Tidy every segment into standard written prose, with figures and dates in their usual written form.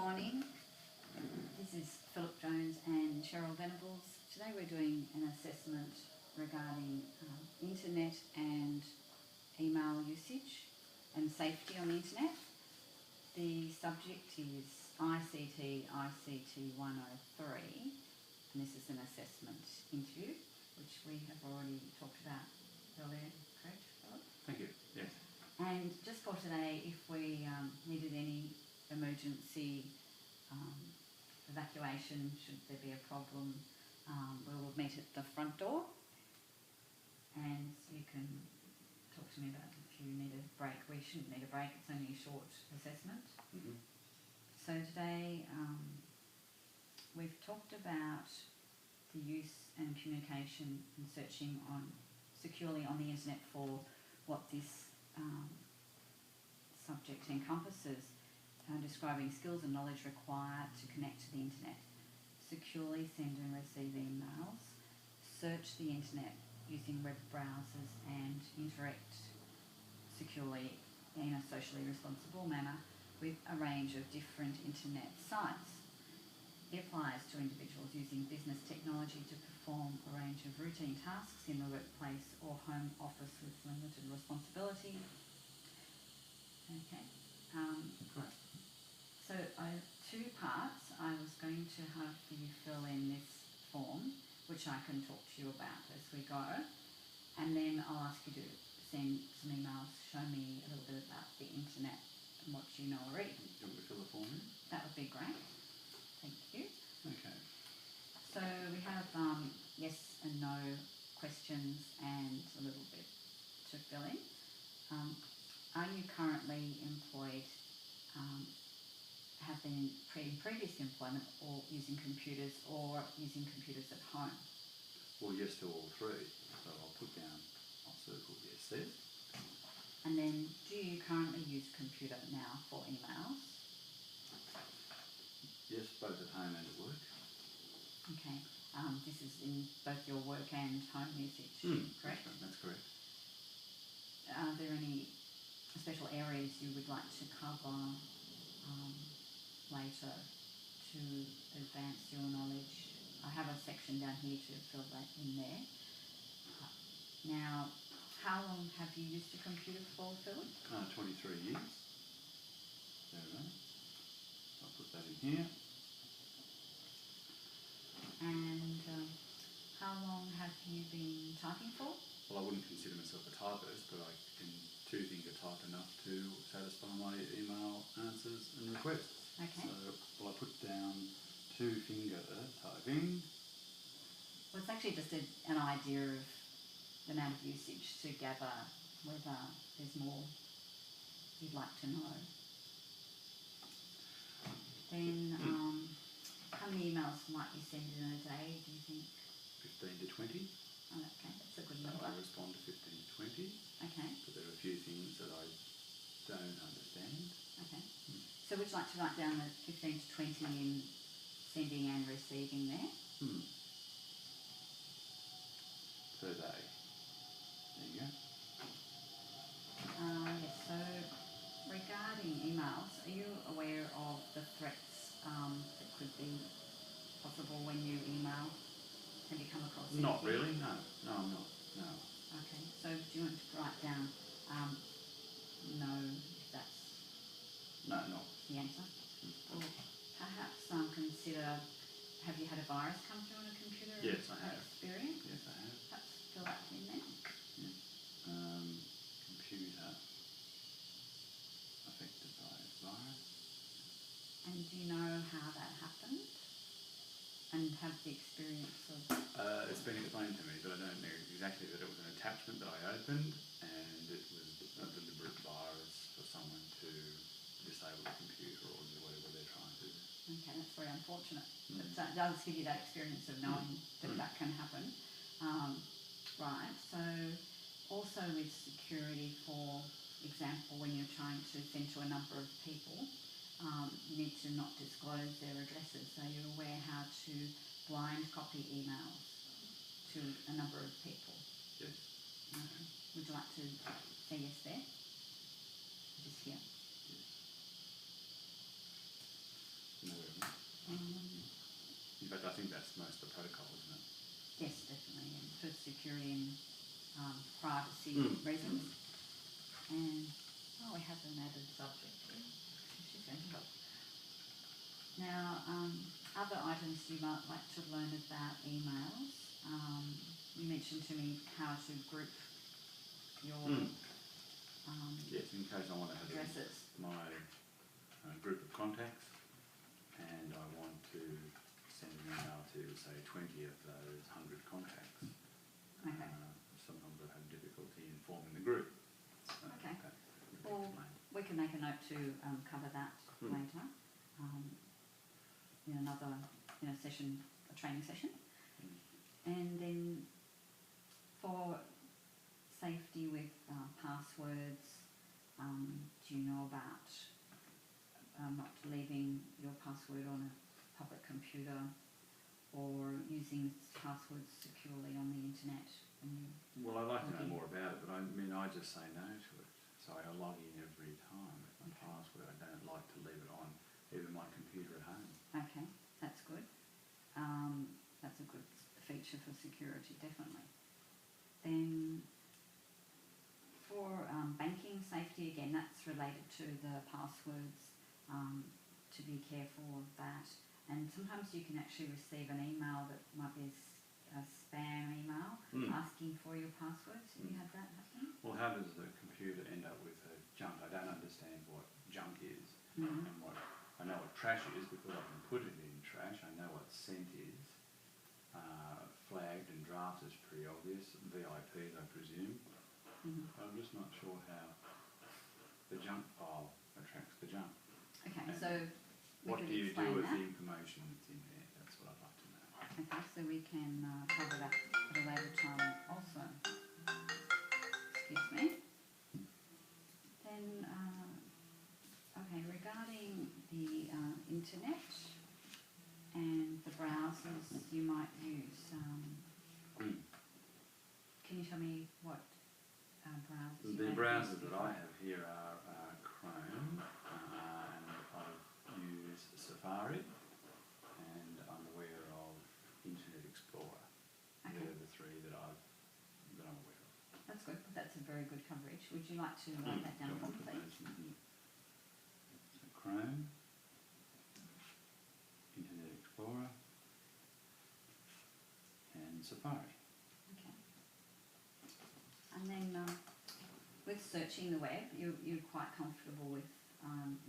morning. This is Philip Jones and Cheryl Venables. Today we're doing an assessment regarding internet and email usage and safety on the internet. The subject is ICT 103, and this is an assessment interview which we have already talked about earlier, correct, Philip? Thank you, yes. And just for today, if we needed any emergency evacuation, should there be a problem, we will meet at the front door, and you can talk to me about if you need a break. We shouldn't need a break, it's only a short assessment. Mm-hmm. So today we've talked about the use and communication and searching securely on the internet for what this subject encompasses, describing skills and knowledge required to connect to the internet, securely send and receive emails, search the internet using web browsers, and interact securely in a socially responsible manner with a range of different internet sites. It applies to individuals using business technology to perform a range of routine tasks in the workplace or home office with limited responsibility. Okay. So two parts I was going to have you fill in this form, which I can talk to you about as we go, and then I'll ask you to send some emails, show me a little bit about the internet and what you know already. Do you want me to fill the form in? That would be great. Thank you. Okay. So we have yes and no questions and a little bit to fill in. Are you currently employed, have been in previous employment, or using computers at home? Well, yes to all three. So I'll circle yes there. And then, do you currently use computer now for emails? Yes, both at home and at work. Okay. This is in both your work and home usage, correct? That's correct. Are there any special areas you would like to cover later to advance your knowledge? I have a section down here to fill that in there. Now, how long have you used a computer for, Philip? 23 years. There we go. I'll put that in here. And how long have you been typing for? Well, I wouldn't consider myself a typist, but I can two-finger type enough to satisfy my email answers and requests. Okay. So, I put down two-finger typing. Well, it's actually just an idea of the amount of usage to gather whether there's more you'd like to know. Then, how many emails might you send in a day, do you think? 15 to 20. Oh, okay, that's a good So number. I respond to 15 to 20. Okay. But there are a few things that I don't understand. Okay. So would you like to write down the 15 to 20 in sending and receiving there? Per day. There you go. Yes, so regarding emails, are you aware of the threats that could be possible when you email? Have you come across anything? Not really, no. No, I'm not. No. Okay, so do you want to write down no, if that's No, not. the answer? Or perhaps consider, have you had a virus come through on a computer? Yes, I have. Experience? Yes, I have. Perhaps fill that in there. Yeah. Computer affected by a virus. And do you know how that happened? And have the experience of... It's been explained to me, but I don't know exactly that it was an attachment that I opened, and it was a deliberate virus for someone to disable the computer or do whatever they're trying to do. Okay, that's very unfortunate. But it does give you that experience of knowing that that can happen. Right, so also with security, for example, when you're trying to send to a number of people, you need to not disclose their addresses. So you're aware how to blind copy emails to a number of people. Yes. Okay. Would you like to say yes there? Just here. that's most of the protocol, isn't it? Yes, definitely, and for security and privacy reasons. And we have an added subject here. She's going to help. Now, other items you might like to learn about emails. You mentioned to me how to group your Yes, in case I want to have addresses. my group of contacts and I want to send an email to, say, 20 of those 100 contacts. Okay. Sometimes I've had difficulty in forming the group. So Okay. that would be Well, explained. we can make a note to cover that later in another session, a training session. And then for safety with passwords, do you know about not leaving your password on a public computer or using passwords securely on the internet? Well, I'd like to know Okay. more about it, but I just say no to it. So I log in every time with my password. I don't like to leave it on even my computer at home. Okay, that's good. That's a good feature for security, definitely. Then for banking safety, again, that's related to the passwords, to be careful of that. And sometimes you can actually receive an email that might be a spam email asking for your passwords. Have you had that happening? Well, how does the computer end up with a junk? I don't understand what junk is. And what I know what trash is because I can put it in trash. I know what sent is. Flagged and draft is pretty obvious. VIPs, I presume. I'm just not sure how the junk file attracts the junk. Okay, And so we what could do you do explain with that. the information that's in there? That's what I'd like to know. Okay, so we can cover that at a later time also. Excuse me. Then, okay, regarding the internet and the browsers you might use, can you tell me what browsers you The may have browsers used that I before? have here are Chrome, and I've used Safari, and I'm aware of Internet Explorer. Okay. They're the three that I'm aware of. That's good. That's a very good coverage. Would you like to write that down for me, please? So Chrome, Internet Explorer, and Safari. Okay. And then with searching the web, you're quite comfortable with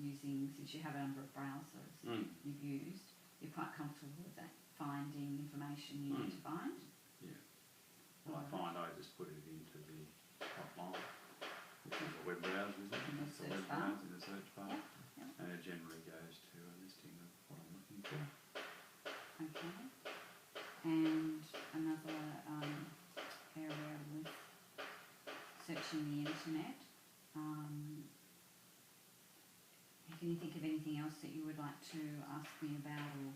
using, since you have a number of browsers you've used, you're quite comfortable with that, finding information you need to find? Yeah. Well, I find I just put it into the top line, which is a web browser, isn't it? In the It's a search web bar. browser in the search bar. Yep, yep. And it generally goes to a listing of what I'm looking for. Okay. And another area with searching the internet, can you think of anything else that you would like to ask me about or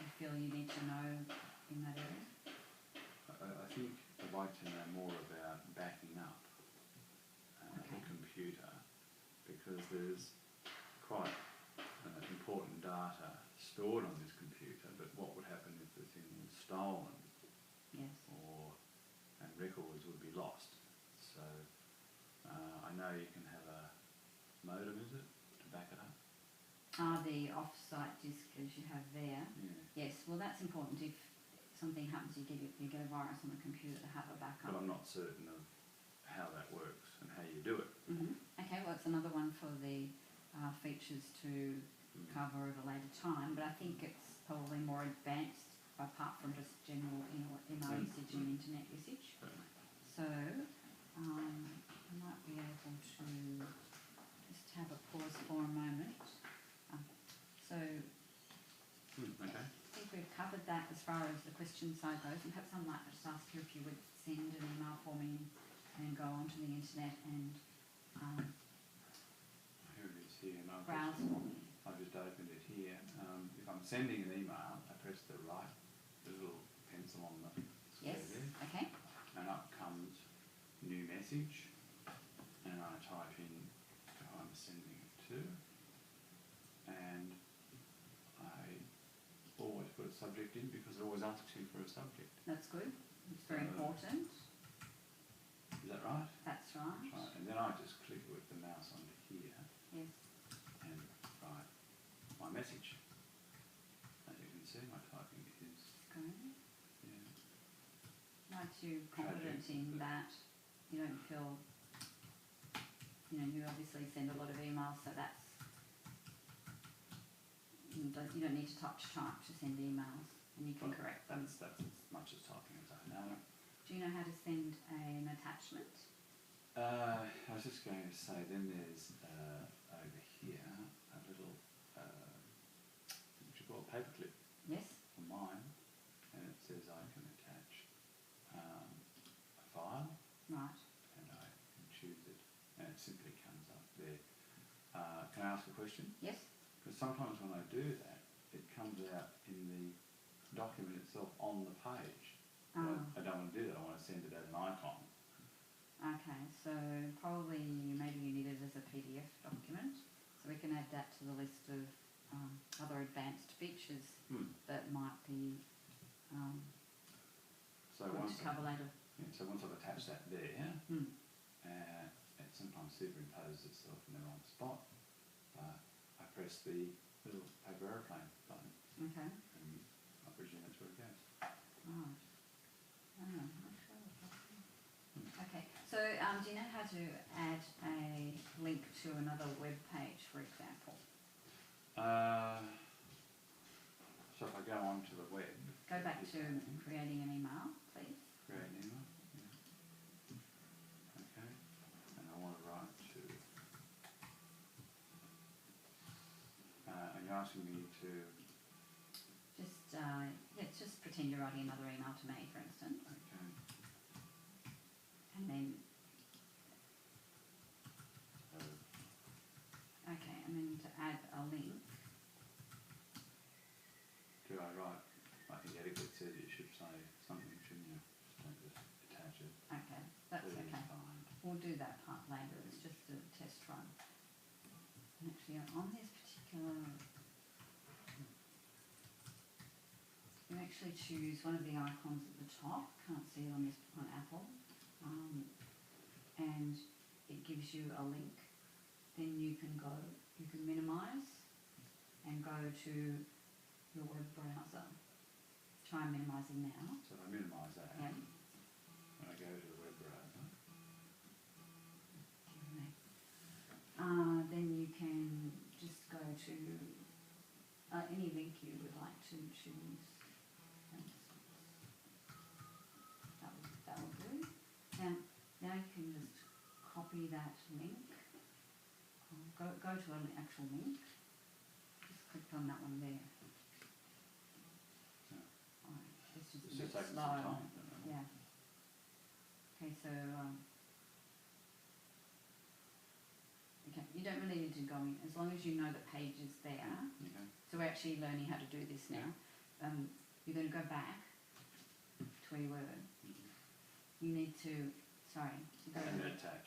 you feel you need to know in that area? I think I'd like to know more about backing up Okay. the computer, because there's quite important data stored on this computer, but what would happen if the thing was stolen? Yes. And records would be lost. So I know you can have a modem, is it, to back it up? The off-site disk as you have there. Yeah. Yes, well that's important. If something happens, you get a virus on the computer to have a backup. But I'm not certain of how that works and how you do it. Okay, well it's another one for the features to cover at a later time, but I think it's probably more advanced apart from just general email usage and internet usage. Certainly. So I might be able to just have a pause for a moment. So Okay. I think we've covered that as far as the question side goes, and perhaps I might just ask you if you would send an email for me and go onto the internet and Here it is here. And browse for me. I've just opened it here. If I'm sending an email, I press the little pencil on the square Yes, there, okay. and up comes new message, and I type in who I'm sending it to, and I always put a subject subject in because it always asks you for a subject. That's good. It's very So- important. Is that right? That's right. That's right. And then I just click with the mouse onto here Yes. and write my message. As you can see, my typing is, Good. yeah. Like you confident in that you don't feel, you obviously send a lot of emails, so that's, you don't need to touch type to send emails, and you can Well, correct them. That's as much as typing as I know. Do you know how to send an attachment? I was just going to say, then there's over here a little, what you call a paperclip Yes? for mine, and it says I can attach a file, Right. and I can choose it, and it simply comes up there. Can I ask a question? Yes? Because sometimes when I do that, it comes out in the document itself on the page. But Oh. I don't want to do that, I want to send it as an icon. Okay, so probably maybe you need it as a PDF document, so we can add that to the list of other advanced features that might be So good once to cover later. so once I've attached that there, Hmm. it sometimes superimposes itself in the wrong spot. But I press the little paper aeroplane button, Okay. and I presume that's where it goes. Right. Oh, not sure. Okay, so do you know how to add a link to another web page, for example? So if I go onto the web, Go back to creating an email, please. create an email, yeah. Okay, and I want to write to, and you're asking me to, Just pretend you're writing another email to me, for instance, okay, and then, so, and then to add a link. do I write, I think etiquette says it should say something, shouldn't you? Just don't just attach it. Okay, that's Please okay. find. We'll do that part later, it's just a test run. And actually, on this particular, you actually choose one of the icons at the top, can't see it on Apple, and it gives you a link. Then you can minimise and go to your web browser. Try minimising now. So if I minimise that, Yeah. when I go to the web browser, Then you can just go to any link you would like to choose. That will do. Now you can just copy that link. Go to an actual link. Just click on that one there. Yeah. Alright, this is it's a just bit taking slow. some time, isn't it? Yeah. Okay, so okay, you don't really need to go in as long as you know the page is there. Okay. So we're actually learning how to do this now. You're going to go back to where you were. You need to, you go And to, then attach.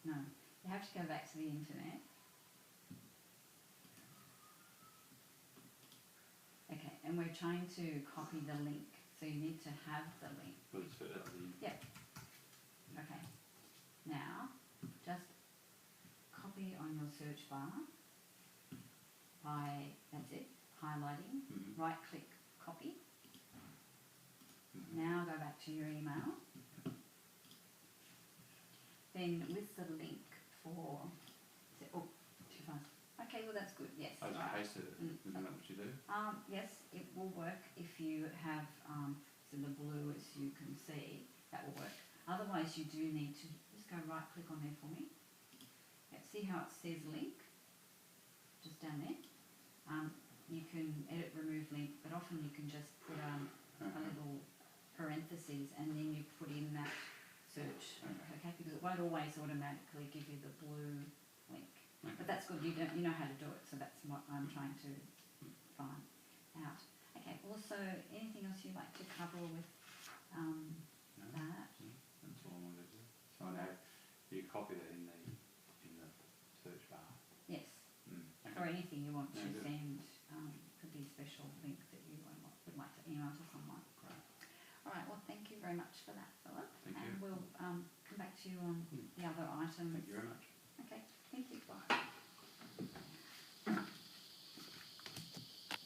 no, you have to go back to the internet. Okay, and we're trying to copy the link, so you need to have the link. But it's for the, Yeah. Okay. Now, just copy on your search bar by, that's it, highlighting, right click, copy. Now go back to your email. Then with the link for, too fast. Okay, well that's good, yes. I just right. pasted it, isn't that what you do? Yes, it will work if you have, so the blue as you can see, that will work. Otherwise you do need to, just go right click on there for me. Yeah, see how it says link? Just down there. You can edit, remove link, but often you can just put a little parentheses and then you put in that search, okay? Because it won't always automatically give you the blue link. But that's good, you know how to do it, so that's what I'm trying to find out. Okay, also, anything else you'd like to cover with No, that? no, that's all I wanted to do. So now you copy that in the search bar. Yes, Okay. or anything you want to Yeah, good. send, could be a special link that you would like to you on the other item. Thank you very much.